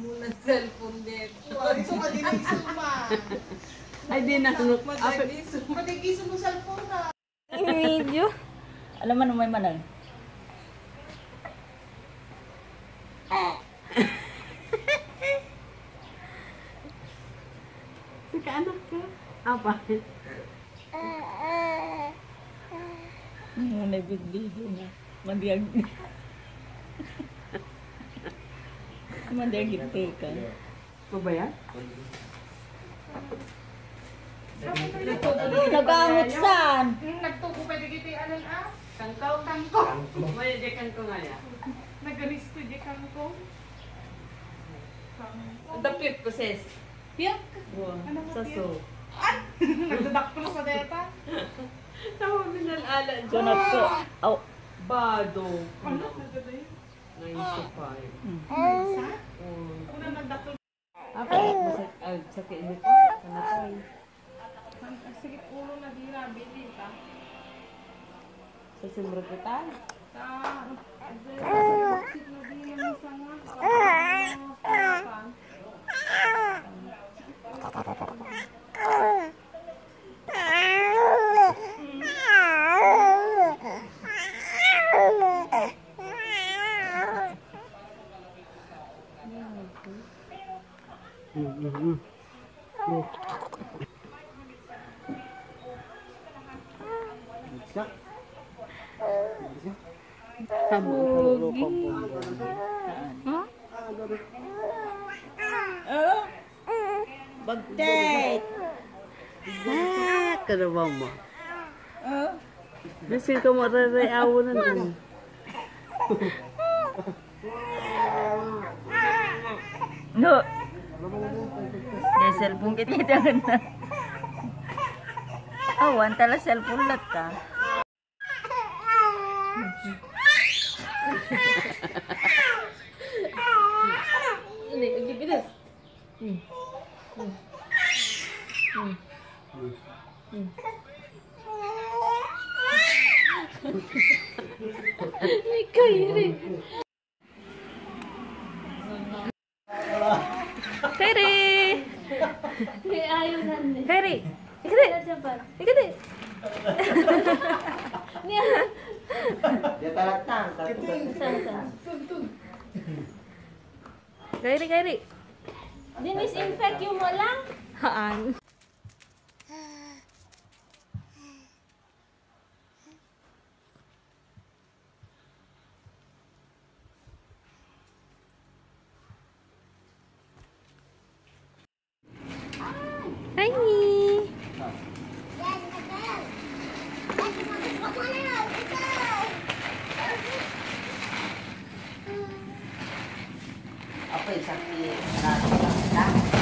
muna cellphone dito. So, madigiso pa. Ay, di na. Madigiso mo cellphone ka. Video. Alam mo may manal. Sika anak ka. Apa? Muna video na. Mandiyag. Mandiyag ito ka. Ano ba yan? Nagamit saan? Nagtuko pa di kita alam ah. Kangkaw. Kangkong. May dekan ko nga yan. Nagalisto di kangkong. Dapit ko sis. Piyak. Saso. Nagdadakpro sa deta. Tama minalala dyan. Sunod ko. Oh. Bado. Ano? Nagdaday? 95. Sa? Una nagdakpro. Ako, sakit mo ko. Kanatay. Sige, ulo na di nabili ka. Sa simrupitan. Sa... Bakit na di naman sa nga. Bagtet. Kanabaw mo. Bisin ka mo rarayawo na nun. No. Di cellphone kita na. Awan tala cellphone lat ka. Ini, gibidas. Ikaw yun. Kiri! Ayaw na niya. Kiri! Ikadi! Ikadi! Niya! Kiri, kiri! Dinisinfect yung mo lang. Haan. Hi! Apa yang sakit?